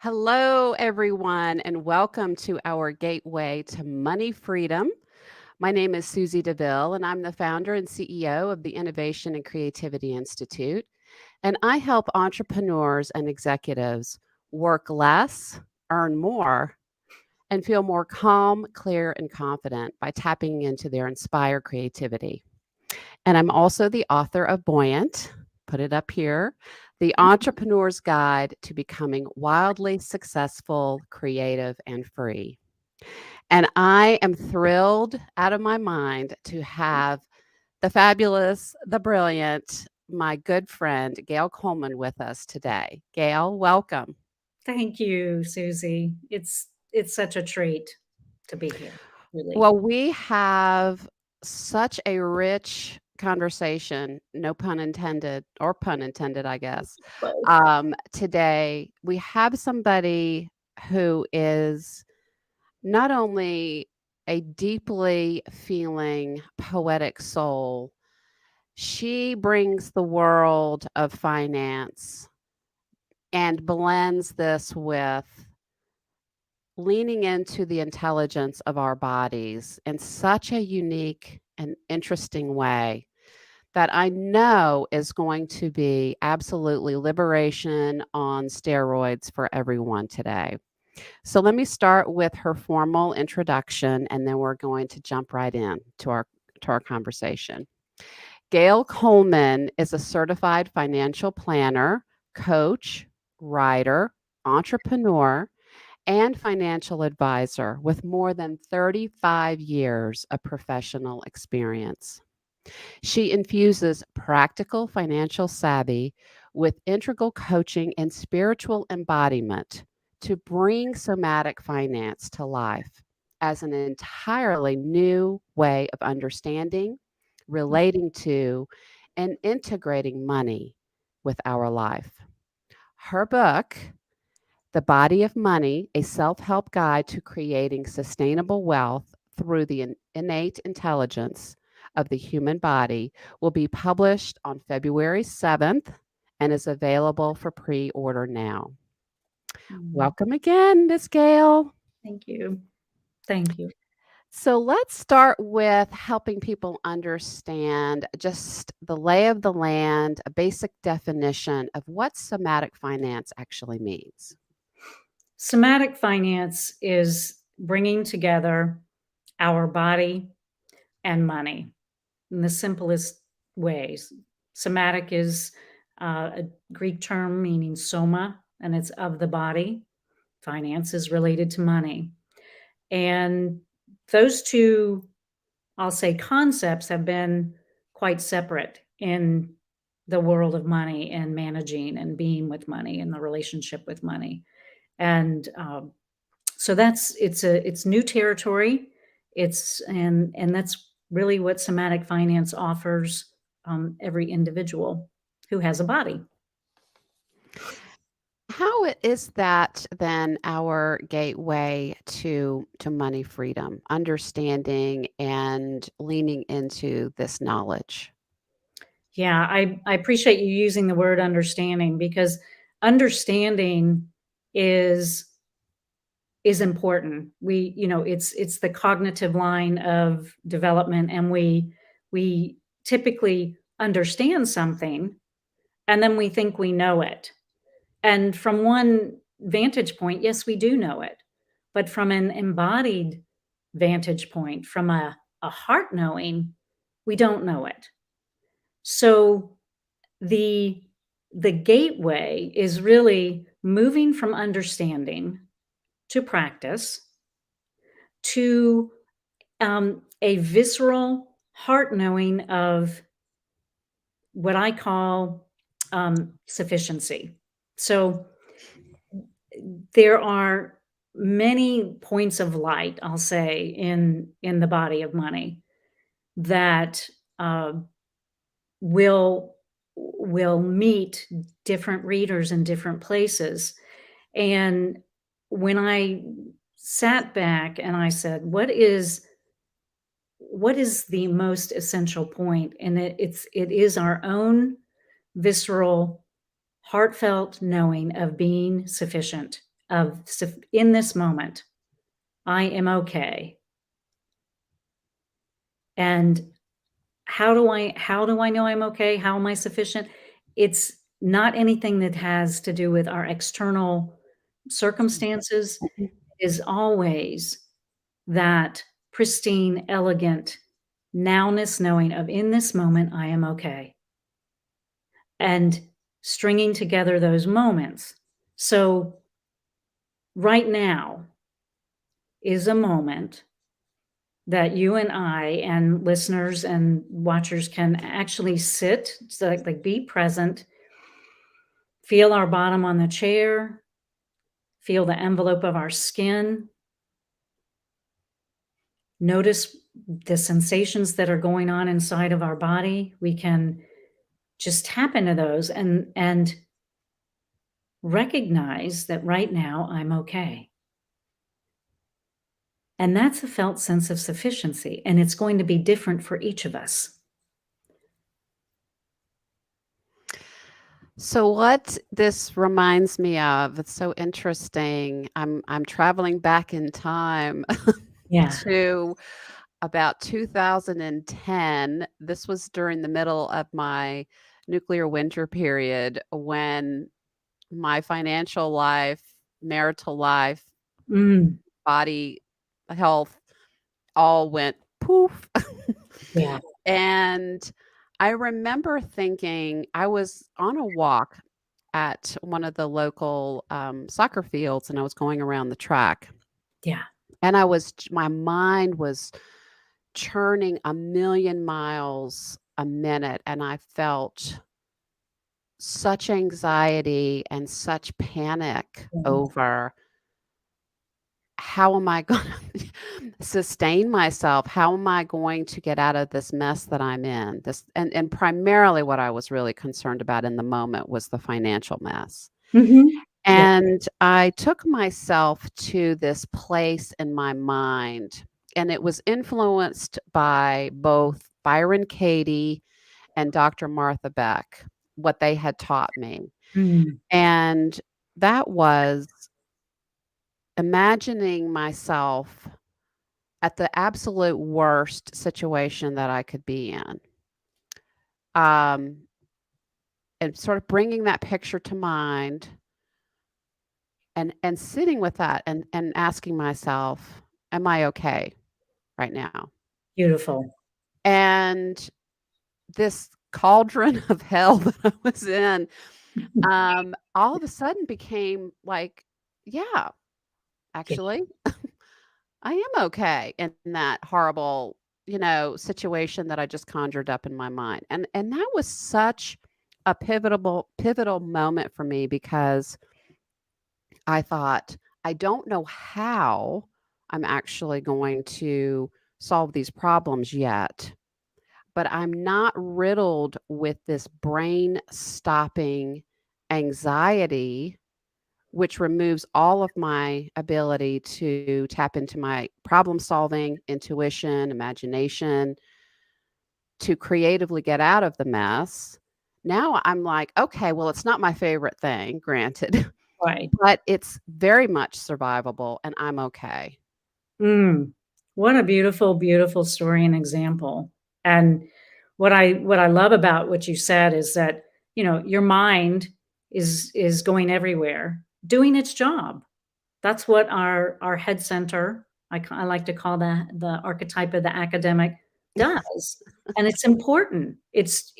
Hello, everyone, and welcome to our gateway to money freedom. My name is Susie deVille, and I'm the founder and CEO of the Innovation and Creativity Institute. And I help entrepreneurs and executives work less, earn more, and feel more calm, clear, and confident by tapping into their inspired creativity. And I'm also the author of BUOYANT, put it up here, The Entrepreneur's Guide to Becoming Wildly Successful, Creative, and Free. And I am thrilled out of my mind to have the fabulous, the brilliant, my good friend, Gayle Colman with us today. Gayle, welcome. Thank you, Susie. It's such a treat to be here, really. Well, we have such a rich conversation, no pun intended, or pun intended, I guess. Both. Today, we have somebody who is not only a deeply feeling poetic soul, she brings the world of finance and blends this with leaning into the intelligence of our bodies in such a unique and interesting way that I know is going to be absolutely liberation on steroids for everyone today. So let me start with her formal introduction and then we're going to jump right in to our conversation. Gayle Colman is a certified financial planner, coach, writer, entrepreneur, and financial advisor with more than 35 years of professional experience. She infuses practical financial savvy with integral coaching and spiritual embodiment to bring somatic finance to life as an entirely new way of understanding, relating to, and integrating money with our life. Her book, the Body of Money, a self help guide to creating sustainable wealth through the innate intelligence of the human body, will be published on February 7th and is available for pre order now. Mm, Welcome again, Miss Gayle. Thank you. Thank you. So let's start with helping people understand just the lay of the land, a basic definition of what somatic finance actually means. Somatic finance is bringing together our body and money in the simplest ways. Somatic is a Greek term meaning soma, and it's of the body. Finance is related to money. And those two, I'll say, concepts have been quite separate in the world of money and managing and being with money and the relationship with money. And so it's new territory. And that's really what somatic finance offers every individual who has a body. How is that then our gateway to money freedom, understanding and leaning into this knowledge? Yeah, I appreciate you using the word understanding because understanding is is important. It's the cognitive line of development, and we typically understand something and then we think we know it. And from one vantage point, yes, we do know it. But from an embodied vantage point, from a heart knowing, we don't know it. So the the gateway is really moving from understanding to practice to a visceral heart knowing of what I call sufficiency. So there are many points of light, I'll say, in the body of money that uh, will will meet different readers in different places. And when I sat back and I said, what is the most essential point? And it is our own visceral, heartfelt knowing of being sufficient of in this moment, I am okay. And how do I know I'm okay? How am I sufficient? It's not anything that has to do with our external circumstances. Mhm. Is always that pristine, elegant nowness knowing of in this moment I am okay. And stringing together those moments. So right now is a moment that you and I and listeners and watchers can actually sit, so like be present, feel our bottom on the chair, feel the envelope of our skin, notice the sensations that are going on inside of our body. We can just tap into those and recognize that right now I'm okay. And that's a felt sense of sufficiency, and it's going to be different for each of us. So what this reminds me of, it's so interesting. I'm traveling back in time Yeah. to about 2010. This was during the middle of my nuclear winter period when my financial life, marital life, Mm, body health all went poof. yeah, And I remember thinking I was on a walk at one of the local soccer fields and I was going around the track. yeah. And my mind was churning a million miles a minute. And I felt such anxiety and such panic Mm, over how am I going to sustain myself? How am I going to get out of this mess that I'm in? This and primarily what I was really concerned about in the moment was the financial mess. mhm. Yeah. And I took myself to this place in my mind, and it was influenced by both Byron Katie and Dr. Martha Beck, what they had taught me. Mm, And that was imagining myself at the absolute worst situation that I could be in. Um, and sort of bringing that picture to mind and sitting with that and asking myself, "Am I okay right now?" beautiful. And this cauldron of hell that I was in, all of a sudden became like, "Yeah, Yeah, actually, I am okay in that horrible, situation that I just conjured up in my mind." And that was such a pivotal moment for me because I thought, I don't know how I'm actually going to solve these problems yet, but I'm not riddled with this brain stopping anxiety, which removes all of my ability to tap into my problem solving, intuition, imagination, to creatively get out of the mess. Now I'm like, okay, well, it's not my favorite thing, granted, right. but it's very much survivable and I'm okay. Mm. What a beautiful, beautiful story and example. And what I love about what you said is that, your mind is going everywhere, doing its job. That's what our head center, I like to call that the archetype of the academic, does. And it's important. It's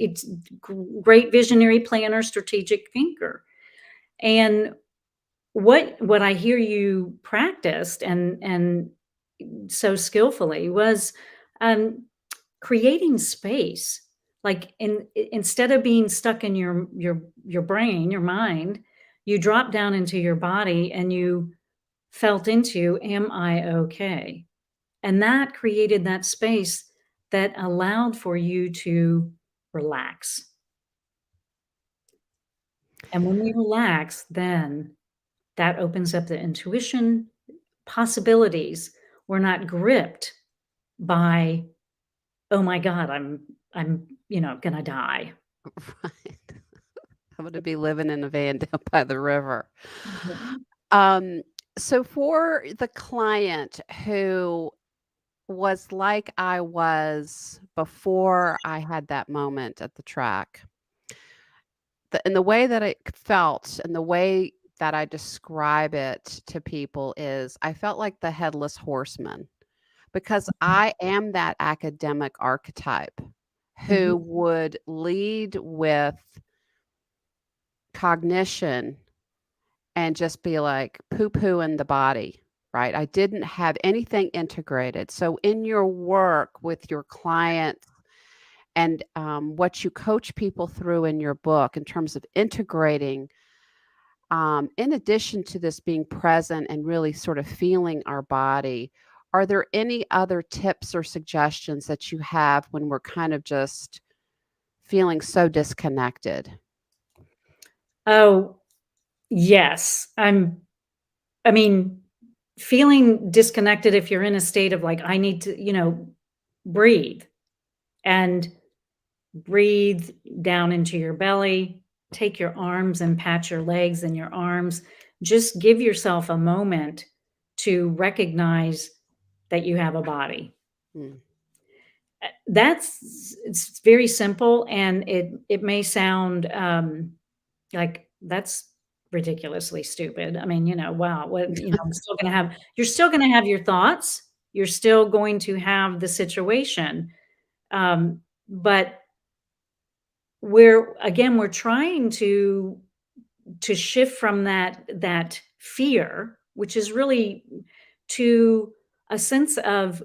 great visionary planner, strategic thinker. And what I hear you practiced and so skillfully was, um, creating space. Like, instead of being stuck in your brain, your mind, you drop down into your body and you felt into, "Am I okay?" And that created that space that allowed for you to relax. And when we relax, then that opens up the intuition possibilities. We're not gripped by, "Oh my god, I'm gonna die." Right. I'm gonna be living in a van down by the river. Um, so for the client who was like I was before I had that moment at the track, and the way that it felt and the way that I describe it to people is I felt like the headless horseman because I am that academic archetype who Mhm. would lead with cognition and just be like poo poo in the body, right? I didn't have anything integrated. So, in your work with your clients and what you coach people through in your book in terms of integrating, in addition to this being present and really sort of feeling our body, are there any other tips or suggestions that you have when we're kind of just feeling so disconnected? Oh, yes. I mean, feeling disconnected if you're in a state of like, I need to, breathe and breathe down into your belly. Take your arms and pat your legs and your arms. Just give yourself a moment to recognize that you have a body. Mm. It's very simple, and it may sound like that's ridiculously stupid. I mean, wow, what, you're still gonna have your thoughts. You're still going to have the situation. But we're trying to shift from that fear, which is really to a sense of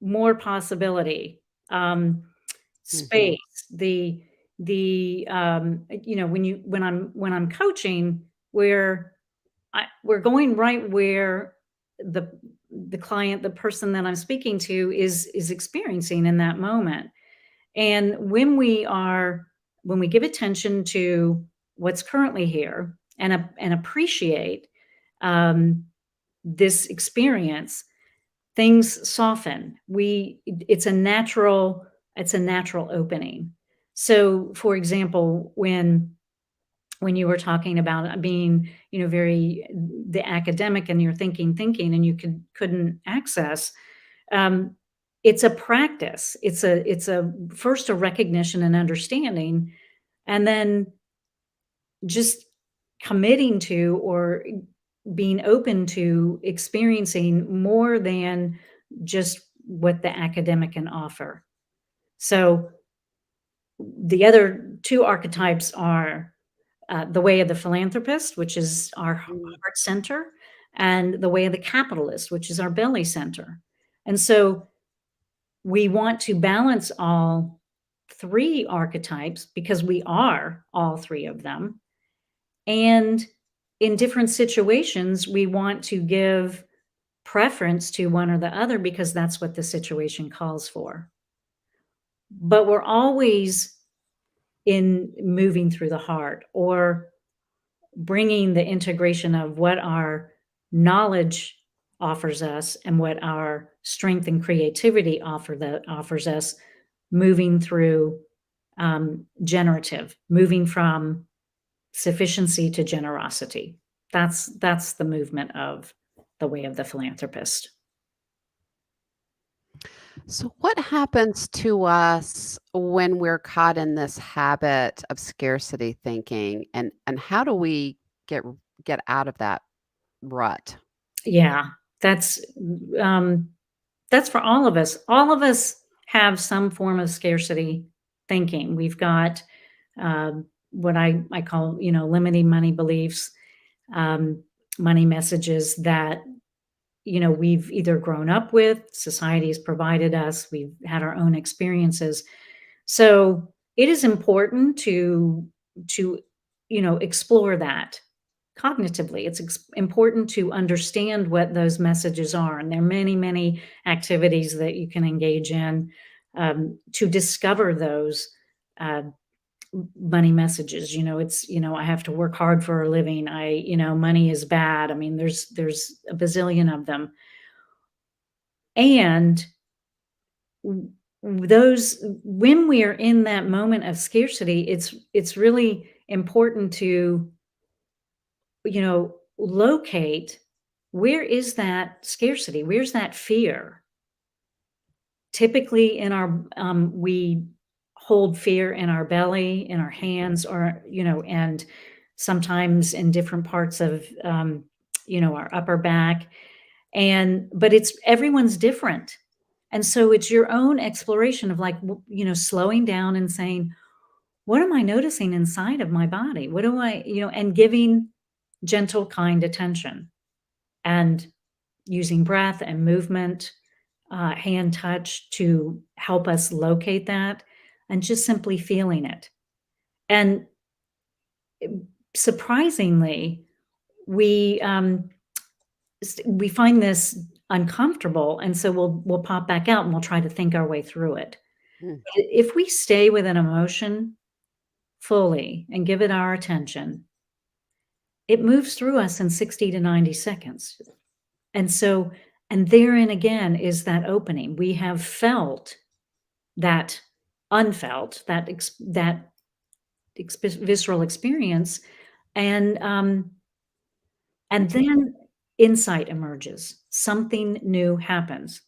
more possibility, um, Mhm. space, when I'm coaching, we're going right where the the client, the person that I'm speaking to is experiencing in that moment. And when we give attention to what's currently here and appreciate um, this experience, things soften. It's a natural opening. So, for example, when you were talking about being, very the academic, and you're thinking, and you couldn't access, um, it's a practice. It's a first a recognition and understanding, and then just committing to, or being open to experiencing more than just what the academic can offer. So the other two archetypes are the way of the philanthropist, which is our Mm. heart center, and the way of the capitalist, which is our belly center. And so we want to balance all three archetypes because we are all three of them. And in different situations, we want to give preference to one or the other because that's what the situation calls for. But we're always in moving through the heart, or bringing the integration of what our knowledge offers us and what our strength and creativity offers us, moving through generative, moving from sufficiency to generosity. That's the movement of the way of the philanthropist. So, what happens to us when we're caught in this habit of scarcity thinking, and how do we get get out of that rut? Yeah, that's um, that's for all of us. All of us have some form of scarcity thinking. We've got what I call, limiting money beliefs, um, money messages that, we've either grown up with, society has provided us, we've had our own experiences. So it is important to explore that cognitively. It's important to understand what those messages are, and there are many activities that you can engage in to discover those uh, money messages. It's, I have to work hard for a living. Money is bad. I mean, there's a bazillion of them, and those when we are in that moment of scarcity, it's really important to, locate, where is that scarcity? Where's that fear? Typically in our we hold fear in our belly, in our hands, or, and sometimes in different parts of, our upper back. But it's everyone's different. And so it's your own exploration of like, slowing down and saying, what am I noticing inside of my body? What do I, and giving gentle, kind attention and using breath and movement, hand touch to help us locate that and just simply feeling it. And surprisingly, we we find this uncomfortable, and so we'll pop back out and we'll try to think our way through it. Mm. If we stay with an emotion fully and give it our attention, it moves through us in 60 to 90 seconds. And so, and therein again is that opening. We have felt that unfelt, visceral experience, and then insight emerges. Something new happens.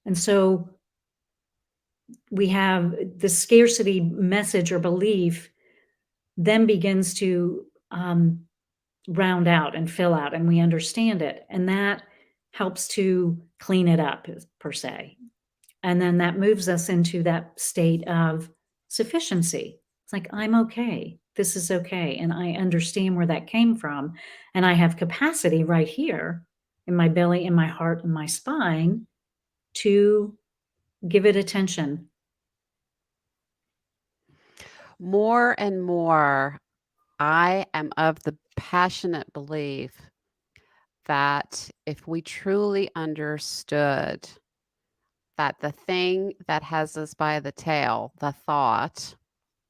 And so we have the scarcity message or belief then begins to round out and fill out, and we understand it. And that helps to clean it up, per se. And then that moves us into that state of sufficiency. It's like, I'm okay. This is okay. And I understand where that came from. And I have capacity right here in my belly, in my heart, in my spine to give it attention. More and more, I am of the passionate belief that if we truly understood that the thing that has us by the tail, the thought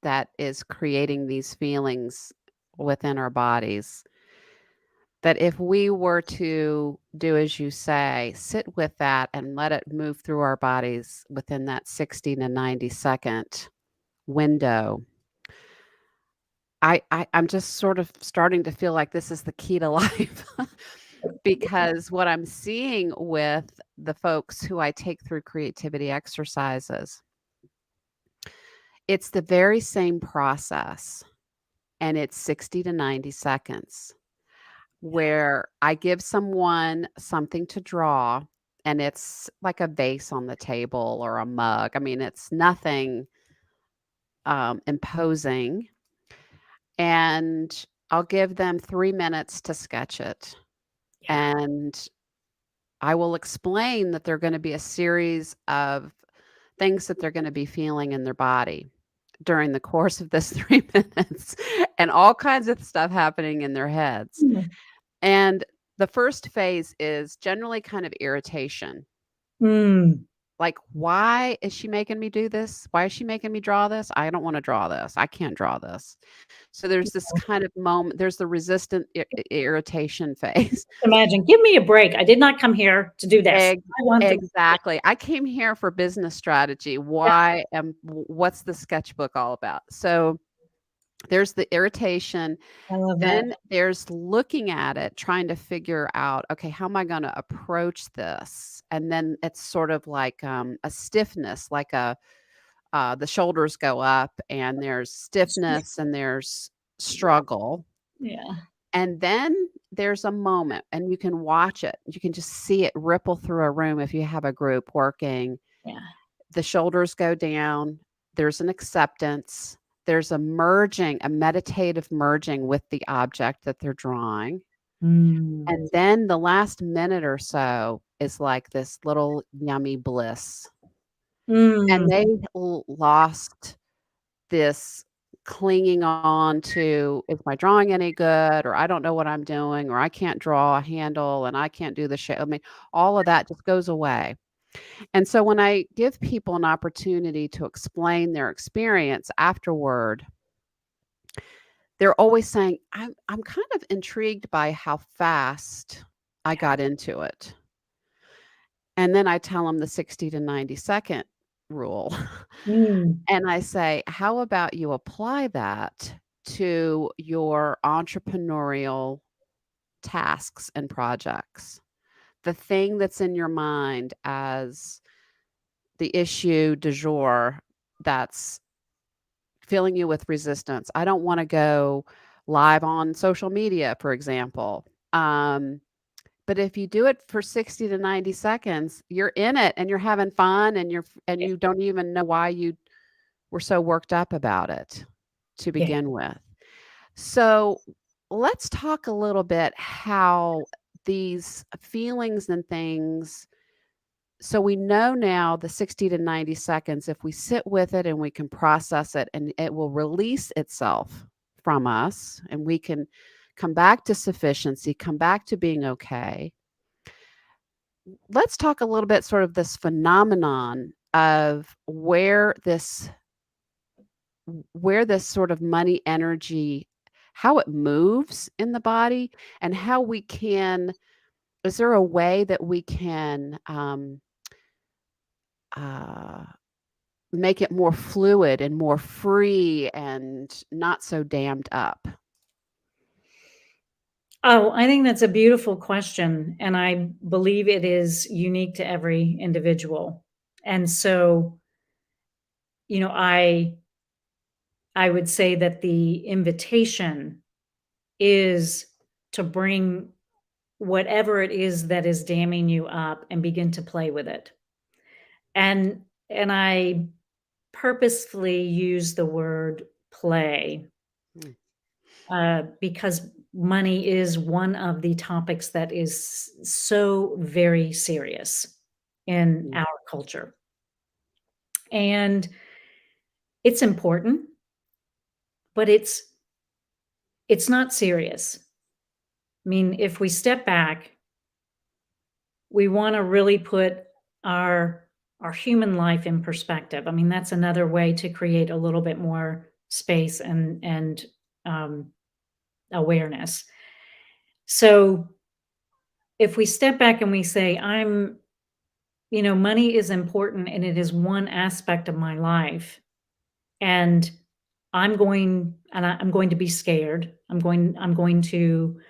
that is creating these feelings within our bodies, that if we were to do as you say, sit with that and let it move through our bodies within that 60 to 90-second window, I'm just sort of starting to feel like this is the key to life. Because what I'm seeing with the folks who I take through creativity exercises, it's the very same process, and it's 60 to 90 seconds, where I give someone something to draw, and it's like a vase on the table or a mug. I mean, it's nothing imposing, and I'll give them 3 minutes to sketch it. Yeah. And I will explain that there are gonna be a series of things that they're gonna be feeling in their body during the course of this 3 minutes, and all kinds of stuff happening in their heads. Mm. And the first phase is generally kind of irritation. Mm. Like, "Why is she making me do this? Why is she making me draw this? I don't wanna draw this. I can't draw this." So there's this kind of moment, there's the resistant irritation phase. Imagine, give me a break. I did not come here to do this. Ex I want the exactly. I came here for business strategy. yeah, What's the sketchbook all about? So, there's the irritation, I love that. then there's looking at it, trying to figure out, "Okay, how am I gonna approach this?" And then it's sort of like, a stiffness, like the shoulders go up, and there's stiffness, and there's struggle. Yeah, And then there's a moment, and you can watch it. You can just see it ripple through a room if you have a group working. yeah. The shoulders go down, there's an acceptance, there's a merging, a meditative merging with the object that they're drawing. Mm. And then the last minute or so is like this little yummy bliss. And Mm. they lost this clinging on to, "Is my drawing any good?" Or, "I don't know what I'm doing," or, "I can't draw a handle, and I can't do the shape." I mean, all of that just goes away. And so when I give people an opportunity to explain their experience afterward, they're always saying, I'm kind of intrigued by how fast I got into it." And then I tell them the 60 to 90-second rule. Mm. And I say, "How about you apply that to your entrepreneurial tasks and projects. The thing that's in your mind as the issue du jour that's filling you with resistance. I don't want to go live on social media, for example. But if you do it for 60 to 90 seconds, you're in it and you're having fun and Yeah. you don't even know why you were so worked up about it to Yeah. begin with. So, let's talk a little bit how these feelings and things, so we know now the 60 to 90 seconds, if we sit with it and we can process it and it will release itself from us and we can come back to sufficiency, come back to being okay. Let's talk a little bit sort of this phenomenon of where this sort of money energy, how it moves in the body and how we can, is there a way that we can uh, make it more fluid and more free and not so dammed up? Oh, I think that's a beautiful question, and I believe it is unique to every individual. And so, you know, I would say that the invitation is to bring whatever it is that is damming you up and begin to play with it. And I purposefully use the word play, Mm, because money is one of the topics that is so very serious in mm, our culture. And it's important, but it's not serious. I mean, if we step back, we want to really put our our human life in perspective. I mean, that's another way to create a little bit more space and um, awareness. So if we step back and we say, money is important and it is one aspect of my life, and I'm going to be scared. I'm going to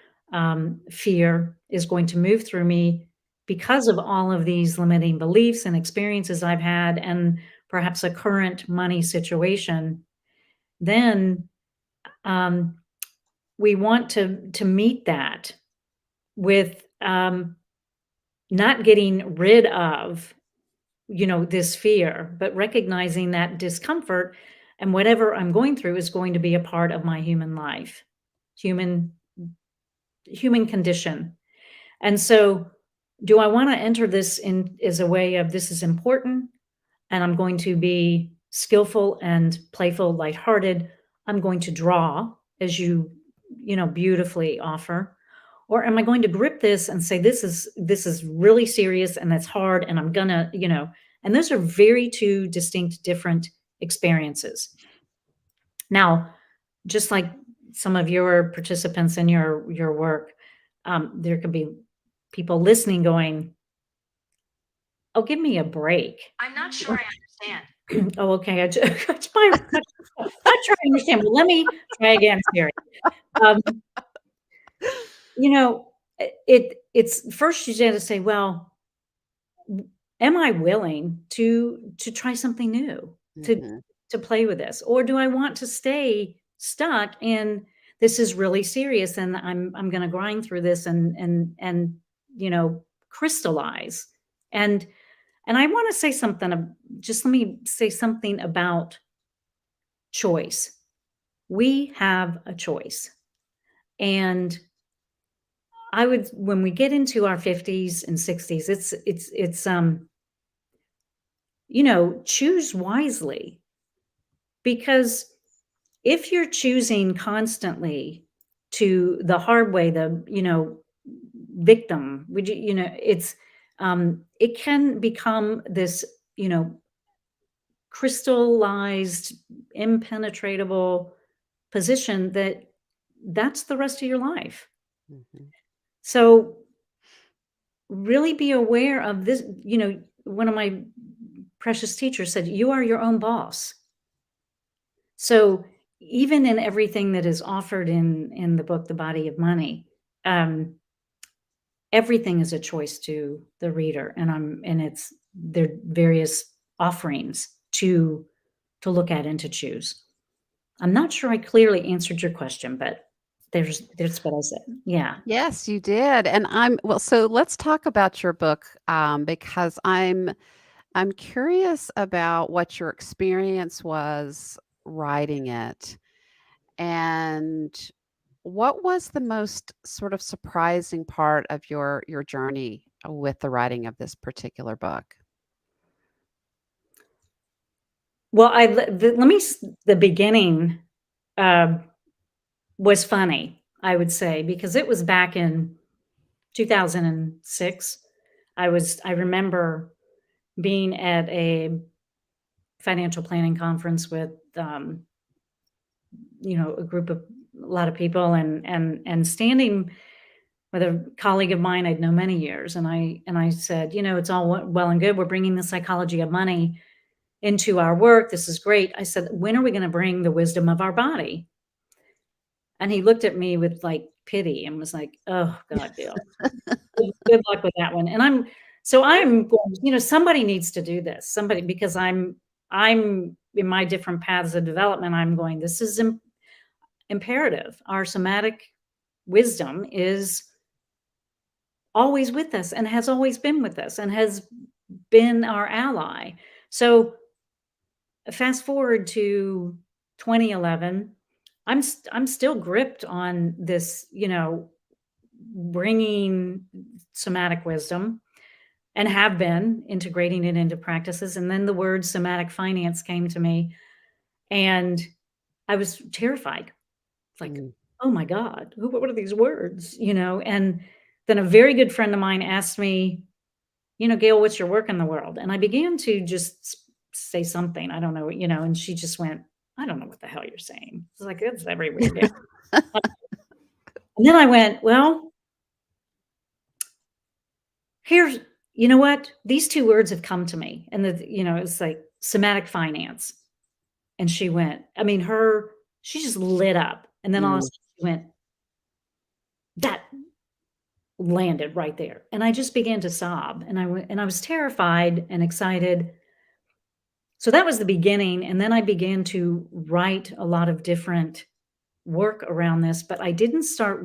fear is going to move through me because of all of these limiting beliefs and experiences I've had, and perhaps a current money situation. Then um, we want to meet that with not getting rid of this fear, but recognizing that discomfort and whatever I'm going through is going to be a part of my human life, human human condition. And so, do I want to enter this in as a way of this is important and I'm going to be skillful and playful, lighthearted. I'm going to draw as you beautifully offer. Or am I going to grip this and say this is really serious and that's hard and I'm gonna, and those are very two distinct different experiences. Now, just like some of your participants in your work, there could be people listening going, "Oh, give me a break." I'm not sure I understand. Oh, okay. That's my not trying to understand. Well, let me try again, Siri. Um, you know, it's first you got to say, well, am I willing to try something new, to mhm, to play with this, or do I want to stay stuck in this is really serious and I'm going to grind through this and crystallize and and I want to say something. Just let me say something about choice. We have a choice. And I would when we get into our 50s and 60s, choose wisely because if you're choosing constantly to the hard way, victim, would it can become this, crystallized, impenetrable position that's the rest of your life. mhm, So really be aware of this. One of my precious teachers said, "You are your own boss." So even in everything that is offered in the book, The Body of Money, everything is a choice to the reader, and it's there are various offerings to look at and to choose. I'm not sure I clearly answered your question, but that's what I said. Yeah. Yes, you did. And well, so let's talk about your book, because I'm curious about what your experience was writing it. And what was the most sort of surprising part of your journey with the writing of this particular book? Well, the beginning, um, was funny, I would say, because it was back in 2006. I remember being at a financial planning conference with, a lot of people and standing with a colleague of mine I'd known many years, and I said, "It's all well and good. We're bringing the psychology of money into our work. This is great." I said, "When are we gonna bring the wisdom of our body?" And he looked at me with, like, pity and was like, "Oh, God, Gail, good luck with that one." And I'm going, somebody needs to do this. Somebody, because I'm in my different paths of development, I'm going, "This is imperative." Our somatic wisdom is always with us and has always been with us and has been our ally. So fast forward to 2011, I'm still gripped on this, bringing somatic wisdom, and have been integrating it into practices. And then the word somatic finance came to me, and I was terrified. Like, Mm. oh my God, what are these words? And then a very good friend of mine asked me, "Gail, what's your work in the world?" And I began to just say something. I don't know, and she just went, "I don't know what the hell you're saying." It's like, it's everywhere, Gail. And then I went, "Well, here's, you know what? These two words have come to me." And it's like somatic finance. And she went, I mean, she just lit up. And then all of a Mm. sudden she went, that landed right there. And I just began to sob, and I was terrified and excited. So that was the beginning, and then I began to write a lot of different work around this, but I didn't start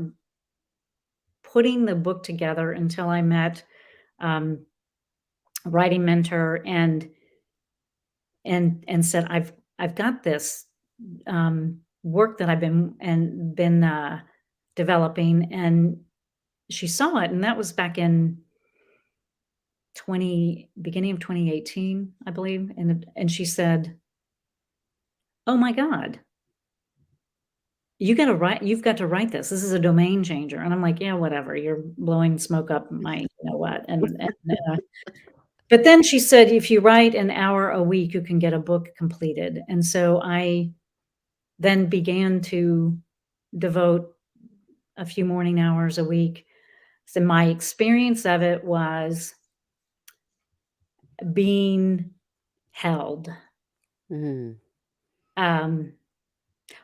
putting the book together until I met, um, a writing mentor, and said, "I've got this, work that I've been developing," and she saw it, and that was back in beginning of 2018, I believe, and she said, "Oh my god. You've got to write this. This is a domain changer." And I'm like, "Yeah, whatever. You're blowing smoke up my, what." But then she said, "If you write an hour a week, you can get a book completed." And so I then began to devote a few morning hours a week. So my experience of it was being held. Mm. Um,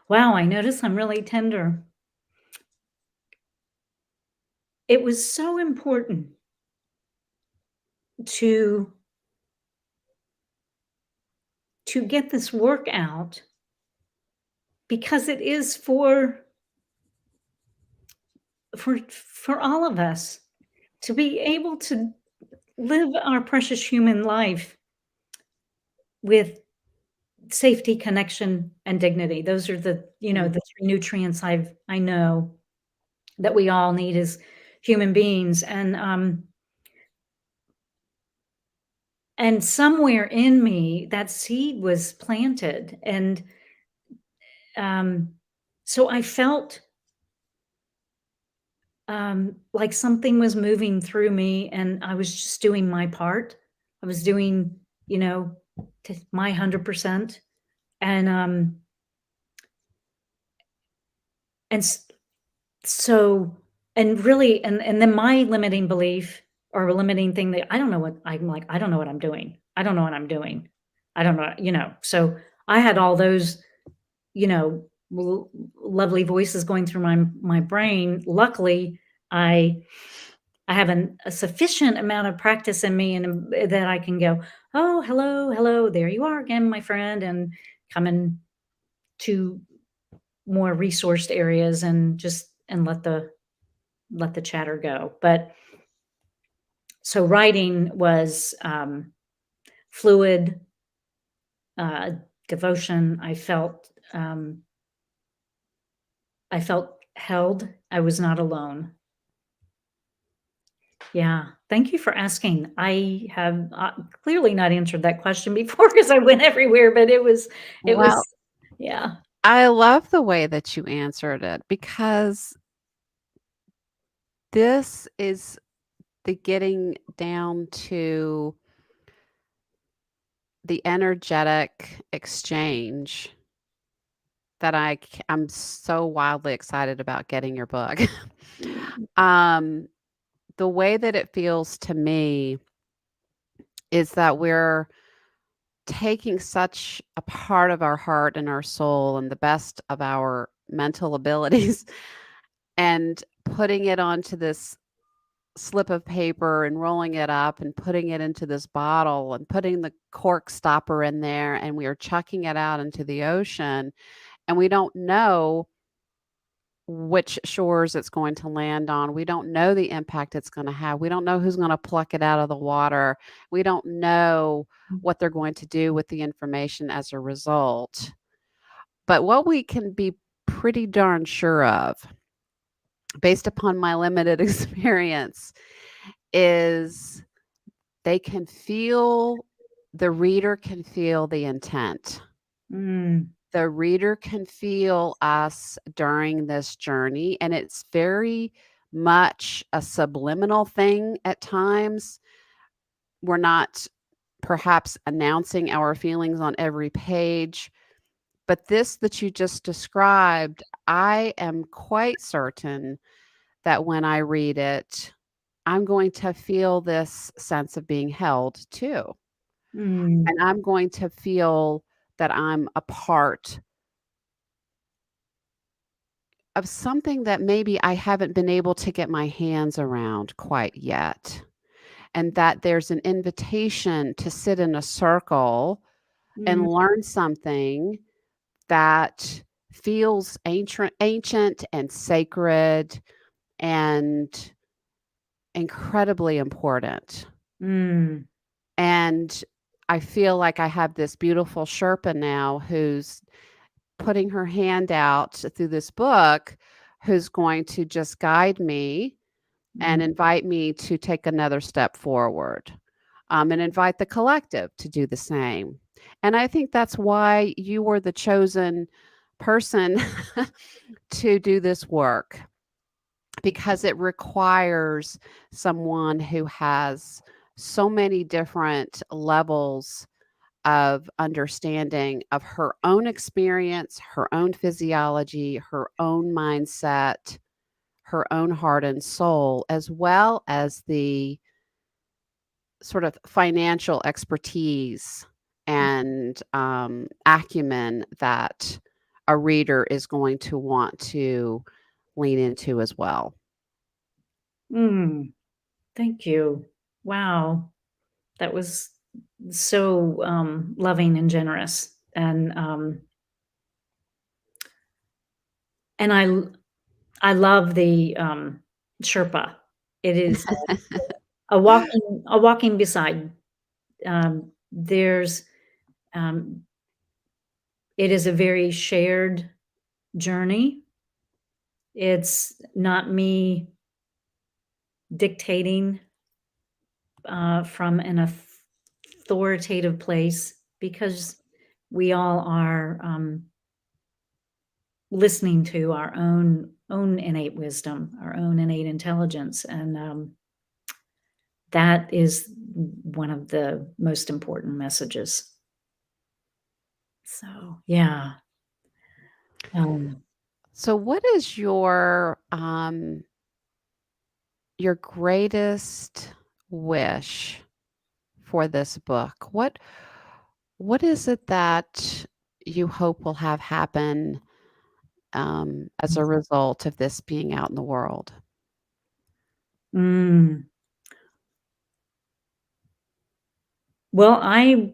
wow, I notice I'm really tender. It was so important to get this work out, because it is for all of us to be able to live our precious human life with safety, connection, and dignity. Those are Mm. the three nutrients I know that we all need as human beings. And somewhere in me, that seed was planted, and um, so I felt, like something was moving through me, and I was just doing my part. I was doing, my 100%, and and s- so and really, and then my limiting belief, or limiting thing, that I don't know what I'm doing. I don't know what I'm doing. I don't know, So I had all those, lovely voices going through my brain. Luckily, I I have a sufficient amount of practice in me and that I can go, "Oh, hello, hello, there you are again, my friend," and come in to more resourced areas and just and let the chatter go. But so writing was, fluid, uh, devotion. I felt held. I was not alone. Yeah. Thank you for asking. I have, clearly not answered that question before because I went everywhere, but it Well, was yeah. I love the way that you answered it because this is the getting down to the energetic exchange that I'm so wildly excited about getting your book. um, the way that it feels to me is that we're taking such a part of our heart and our soul and the best of our mental abilities and putting it onto this slip of paper and rolling it up and putting it into this bottle and putting the cork stopper in there, and we are chucking it out into the ocean, and we don't know which shores it's going to land on. We don't know the impact it's going to have. We don't know who's going to pluck it out of the water. We don't know what they're going to do with the information as a result. But what we can be pretty darn sure of, based upon my limited experience, is they can feel the reader can feel the intent. Mm, The reader can feel us during this journey, and it's very much a subliminal thing at times. We're not perhaps announcing our feelings on every page, but this that you just described, I am quite certain that when I read it, I'm going to feel this sense of being held too. mm, And I'm going to feel that I'm a part of something that maybe I haven't been able to get my hands around quite yet. And that there's an invitation to sit in a circle mm, and learn something that feels ancient and sacred and incredibly important. mm, And I feel like I have this beautiful Sherpa now who's putting her hand out through this book, who's going to just guide me and mm, invite me to take another step forward, and invite the collective to do the same. And I think that's why you were the chosen person to do this work, because it requires someone who has so many different levels of understanding of her own experience, her own physiology, her own mindset, her own heart and soul, as well as the sort of financial expertise and acumen that a reader is going to want to lean into as well. mm. Thank you. Wow. That was so, loving and generous, and I love the, Sherpa. It is a walking beside. There's, um it is a very shared journey. It's not me dictating, from an authoritative place because we all are, listening to our own innate wisdom, our own innate intelligence, and, that is one of the most important messages. So, yeah. Um, So what is your greatest wish for this book? What is it that you hope will have happen as a result of this being out in the world? Mm. Well,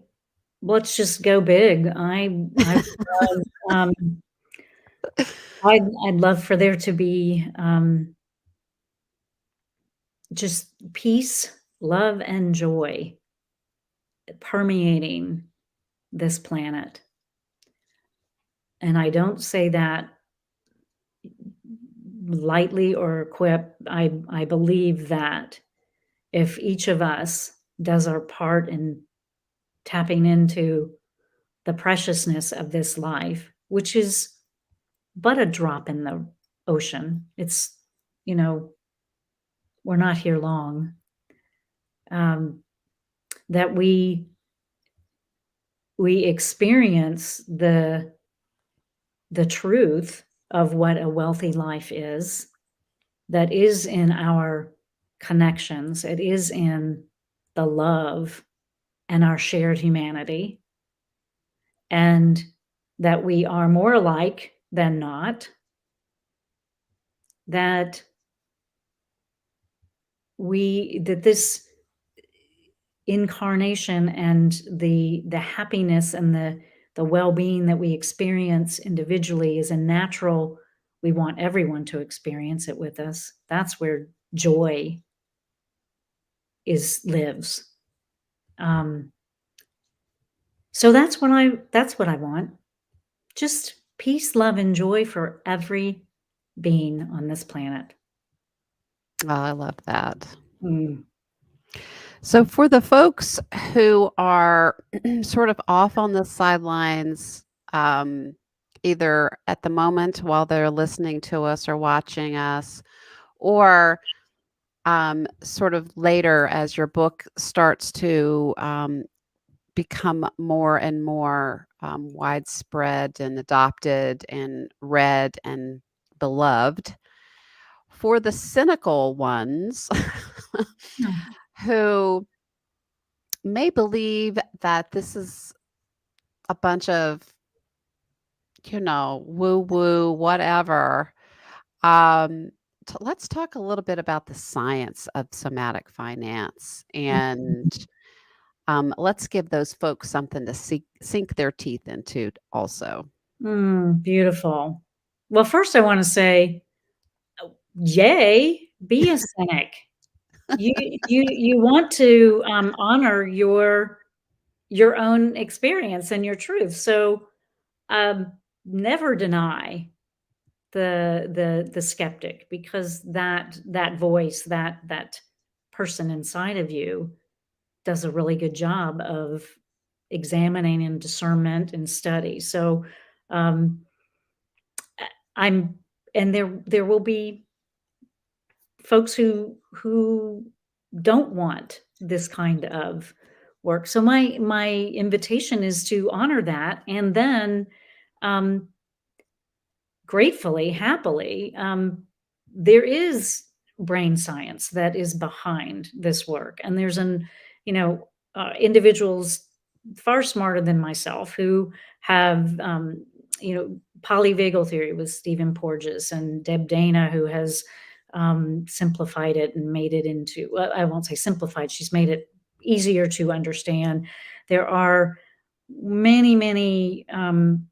let's just go big. I love, I'd love for there to be, just peace, love, and joy permeating this planet. And I don't say that lightly or quip. I believe that if each of us does our part in tapping into the preciousness of this life, which is but a drop in the ocean. It's, you know, we're not here long. Um, that we experience the truth of what a wealthy life is, that is in our connections, it is in the love and our shared humanity, and that we are more alike than not, that this incarnation and the happiness and the well-being that we experience individually is a natural. We want everyone to experience it with us. That's where joy is lives. um so that's what I want. Just peace, love, and joy for every being on this planet. Oh, I love that. Mm. So, for the folks who are sort of off on the sidelines, um, either at the moment while they're listening to us or watching us, or sort of later as your book starts to become more and more widespread and adopted and read and beloved, for the cynical ones Mm. who may believe that this is a bunch of, woo woo, whatever. Um, let's talk a little bit about the science of somatic finance, and let's give those folks something to sink their teeth into also. Beautiful. Well, first I want to say, yay, be a cynic. You want to honor your own experience and your truth. So never deny the skeptic, because that voice, that person inside of you does a really good job of examining and discernment and study. So um, I'm and there will be folks who don't want this kind of work. So my invitation is to honor that, and then um, gratefully, happily, there is brain science that is behind this work, and there's individuals far smarter than myself who have polyvagal theory with Stephen Porges, and Deb Dana, who has simplified it and made it into, well, I won't say simplified, she's made it easier to understand. There are many um,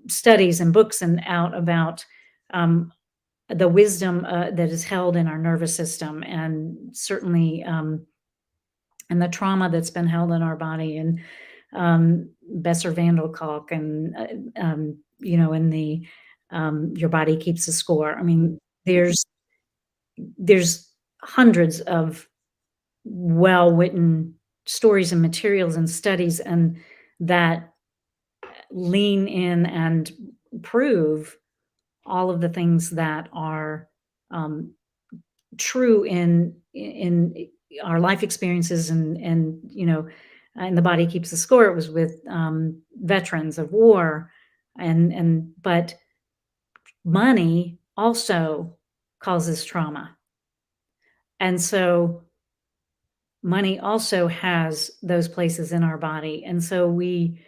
studies and books and out about the wisdom that is held in our nervous system, and certainly and the trauma that's been held in our body, and Besser Van Kolk, and in the your body keeps a score. I mean, there's hundreds of well-written stories and materials and studies, and that lean in and prove all of the things that are um, true in our life experiences, and and the body keeps the score. It was with veterans of war, and but money also causes trauma, and so money also has those places in our body, and so we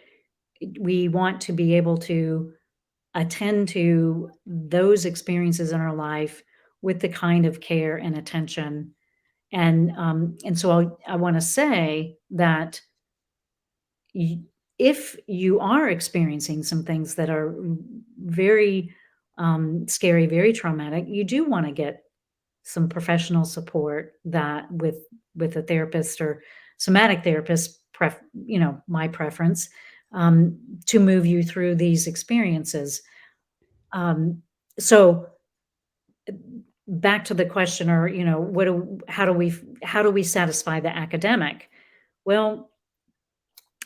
want to be able to attend to those experiences in our life with the kind of care and attention. And so I want to say that if you are experiencing some things that are very scary, very traumatic, you do want to get some professional support that with a therapist or somatic therapist, my preference, to move you through these experiences. Um, so back to the question, or how do we satisfy the academic? Well,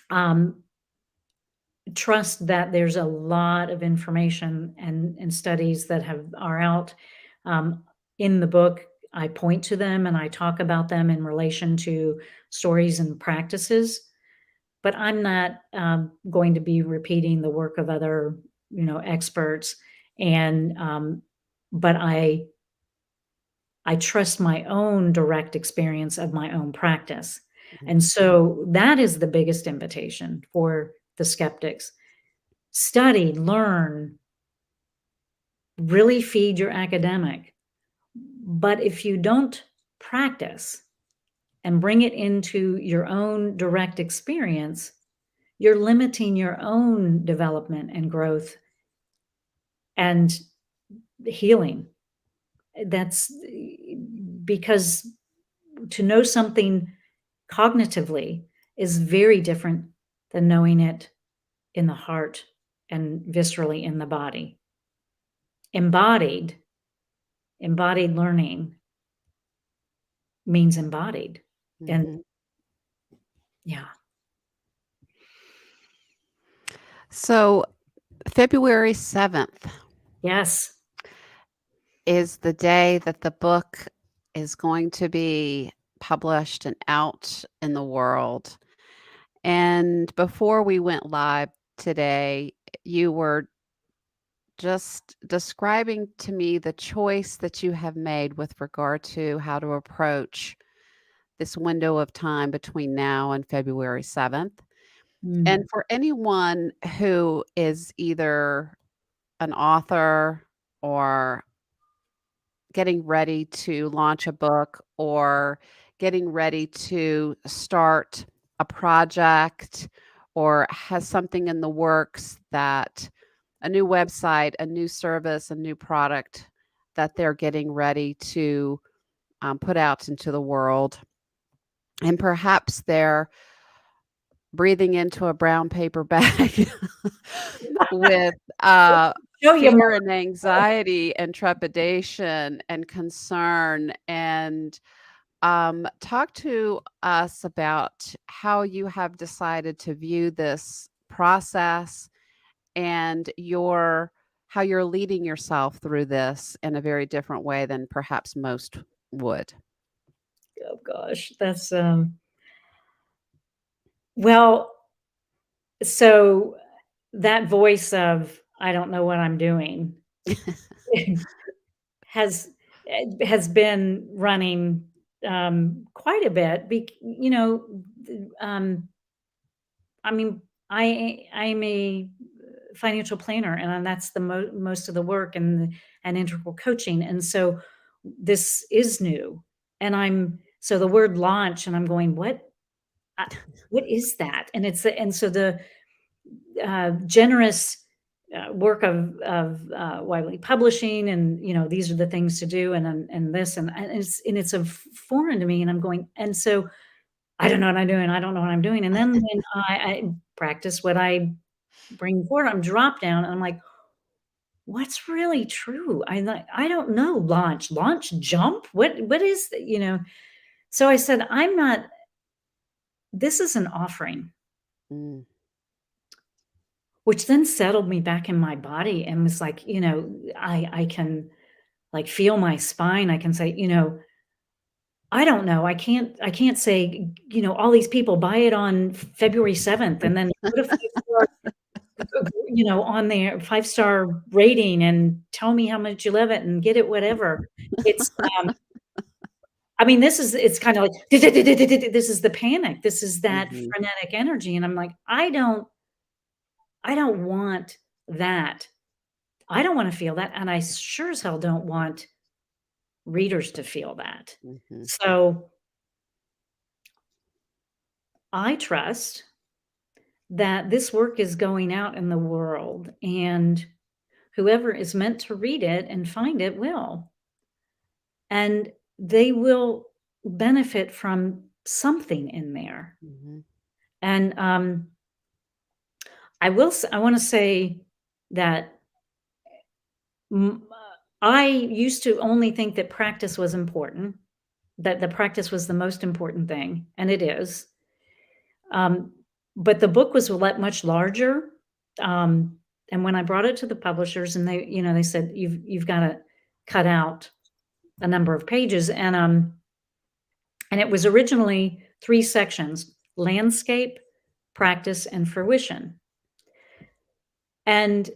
um, trust that there's a lot of information and studies that are out. In the book, I point to them and I talk about them in relation to stories and practices, but I'm not going to be repeating the work of other, experts. And but I trust my own direct experience of my own practice. And so that is the biggest invitation for the skeptics. Study, learn, really feed your academic. But if you don't practice and bring it into your own direct experience, you're limiting your own development and growth and healing. That's because to know something cognitively is very different than knowing it in the heart and viscerally in the body. Embodied learning means embodied. And Mhm. yeah. So February 7th Yes. is the day that the book is going to be published and out in the world. And before we went live today, you were just describing to me the choice that you have made with regard to how to approach this window of time between now and February 7th. And Mm. for anyone who is either an author or getting ready to launch a book or getting ready to start a project or has something in the works, that a new website, a new service, a new product that they're getting ready to put out into the world. And perhaps they're breathing into a brown paper bag with Show you fear more. and anxiety and trepidation and concern. And talk to us about how you have decided to view this process and how you're leading yourself through this in a very different way than perhaps most would. Oh gosh, that's well, so that voice of I don't know what I'm doing has has been running quite a bit. I mean, I'm a financial planner, and that's the most of the work and integral coaching, and so this is new, and so the word launch, and I'm going, uh, what is that? And so the generous work of Wiley Publishing, and these are the things to do, and this, and it's a foreign to me, and I'm going, and so I don't know what I'm doing. I don't know what I'm doing. And then when I practice what I bring forward, I'm drop down and I'm like, what's really true? I don't know. Launch, jump. What is So I said, I'm not, this is an offering, Mm, which then settled me back in my body and was like, I can like feel my spine. I can say, I don't know. I can't say, all these people buy it on February 7th and then put a 5-star, on their 5-star rating and tell me how much you love it and get it, whatever. It's, I mean, it's kind of like, this is the panic. This is that mhm, frenetic energy. And I'm like, I don't want that. I don't want to feel that. And I sure as hell don't want readers to feel that. Mhm. So I trust that this work is going out in the world, and whoever is meant to read it and find it will. And they will benefit from something in there. Mhm. And I want to say that I used to only think that practice was important, that the practice was the most important thing, and it is. Um, but the book was much larger. Um, and when I brought it to the publishers, and they said you've got to cut out a number of pages, and it was originally 3 sections: landscape, practice, and fruition. And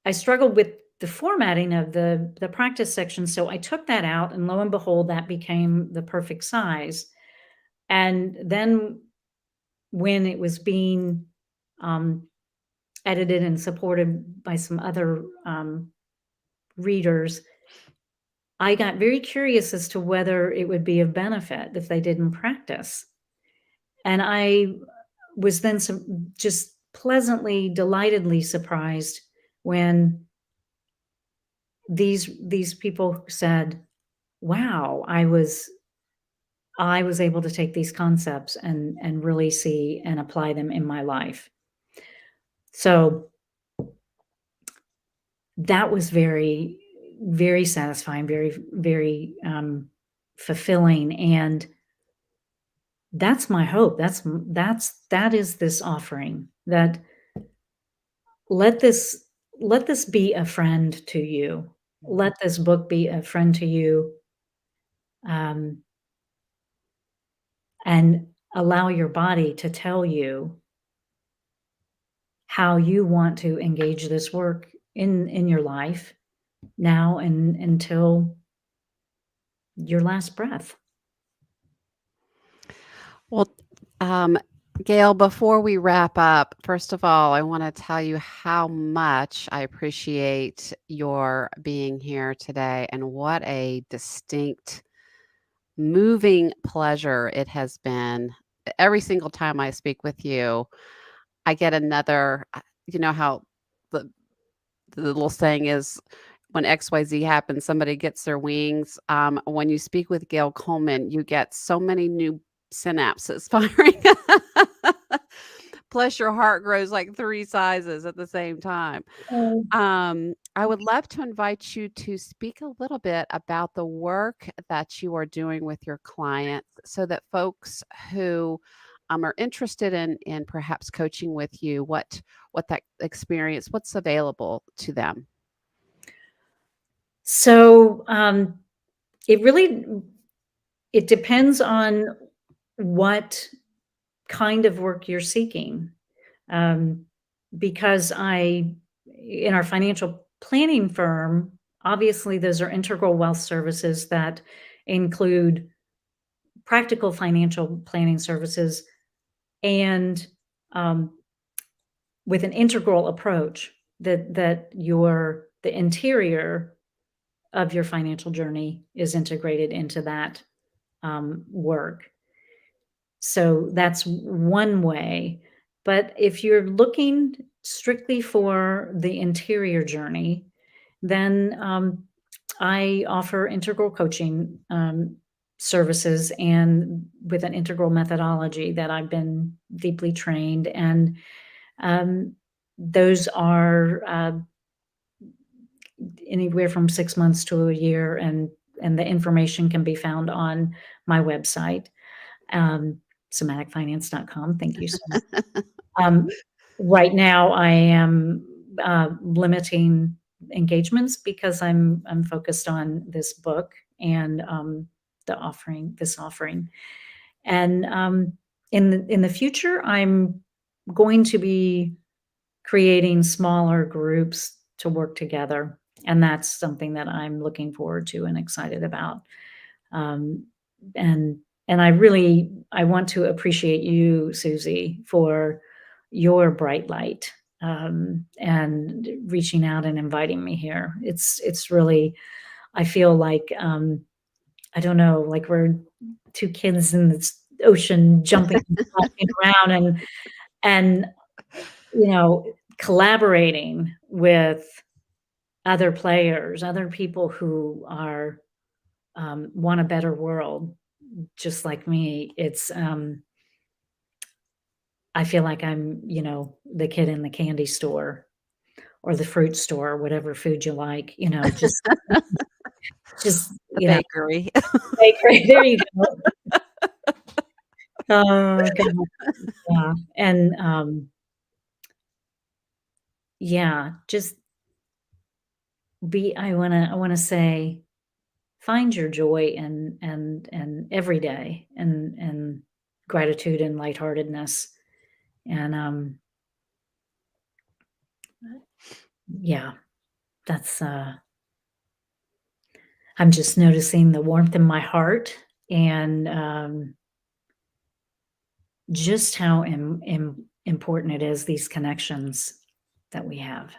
I struggled with the formatting of the practice section, so I took that out, and lo and behold, that became the perfect size. And then when it was being, um, edited and supported by some other, readers, I got very curious as to whether it would be of benefit if they didn't practice. And I was then just pleasantly, delightedly surprised when these people said, "Wow, I was able to take these concepts and really see and apply them in my life." So that was very, very satisfying, very, very fulfilling, and that's my hope. That is this offering. That let this let this be a friend to you. Mhm. Let this book be a friend to you, um, and allow your body to tell you how you want to engage this work in your life now and until your last breath. Well, um, Gail, before we wrap up, first of all, I want to tell you how much I appreciate your being here today and what a distinct, moving pleasure it has been. Every single time I speak with you, I get another, you know how the the little saying is when XYZ happens, somebody gets their wings. When you speak with Gayle Colman, you get so many new synapses firing. Plus, your heart grows like 3 sizes at the same time. Oh. I would love to invite you to speak a little bit about the work that you are doing with your clients so that folks who are interested in perhaps coaching with you, what that experience, what's available to them. So, it really it depends on what kind of work you're seeking. Um, because in our financial planning firm, obviously those are integral wealth services that include practical financial planning services and, um, with an integral approach that the interior of your financial journey is integrated into that, work. So that's one way. But if you're looking strictly for the interior journey, then I offer integral coaching services and with an integral methodology that I've been deeply trained. And um, those are anywhere from 6 months to a year. And the information can be found on my website, somaticfinance.com. Thank you so much. Um, right now, I am limiting engagements because I'm focused on this book and this offering. And in the future, I'm going to be creating smaller groups to work together, and that's something that I'm looking forward to and excited about. Um, and I want to appreciate you, Susie, for your bright light, and reaching out and inviting me here. It's really, I feel like, I don't know, like we're two kids in this ocean jumping and splashing around and, you know, collaborating with other players, other people who are, want a better world just like me. I feel like I'm, the kid in the candy store or the fruit store, whatever food you like, just, The bakery. bakery. There you go. Oh, God. Yeah. And, yeah, just I wanna say, find your joy and every day and gratitude and lightheartedness. And, yeah, that's, I'm just noticing the warmth in my heart and, just how important it is, these connections that we have.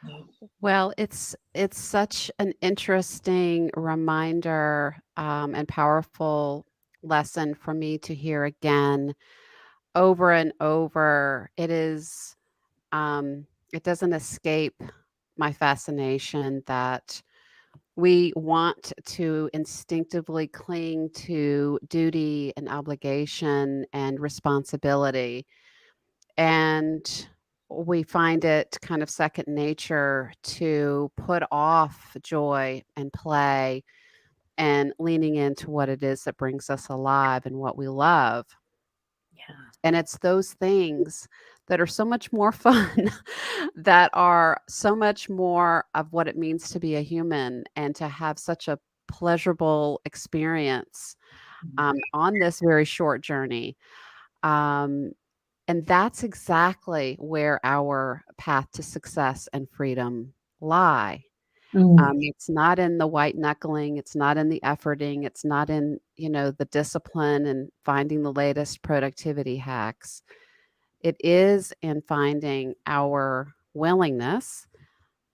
Yeah. Well, it's such an interesting reminder, and powerful lesson for me to hear again over and over. It doesn't escape my fascination that we want to instinctively cling to duty and obligation and responsibility. And we find it kind of second nature to put off joy and play and leaning into what it is that brings us alive and what we love. Yeah. And it's those things that are so much more fun, that are so much more of what it means to be a human and to have such a pleasurable experience on this very short journey. Um, and that's exactly where our path to success and freedom lie. Mm, It's not in the white knuckling, it's not in the efforting, it's not in, the discipline and finding the latest productivity hacks. It is in finding our willingness,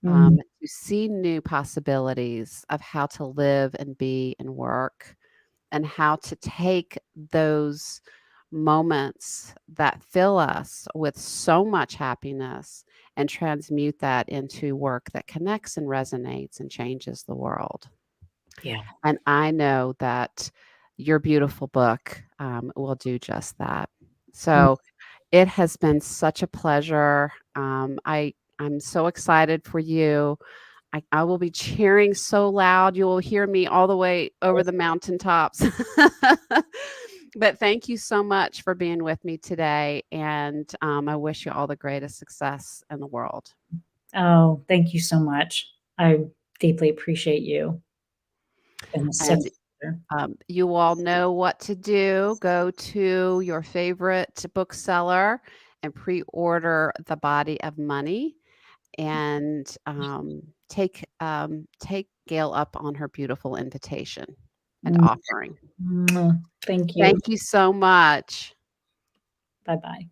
mm, to see new possibilities of how to live and be and work, and how to take those moments that fill us with so much happiness and transmute that into work that connects and resonates and changes the world. yeah. And I know that your beautiful book, will do just that. Mm. So it has been such a pleasure. I'm so excited for you. I will be cheering so loud, you will hear me all the way over the mountaintops. But thank you so much for being with me today, and, I wish you all the greatest success in the world. Oh, thank you so much. I deeply appreciate you. And such And, you all know what to do. Go to your favorite bookseller and pre-order The Body of Money, and, take Gail up on her beautiful invitation and Mm, offering. mwah. Thank you. Thank you so much. Bye-bye.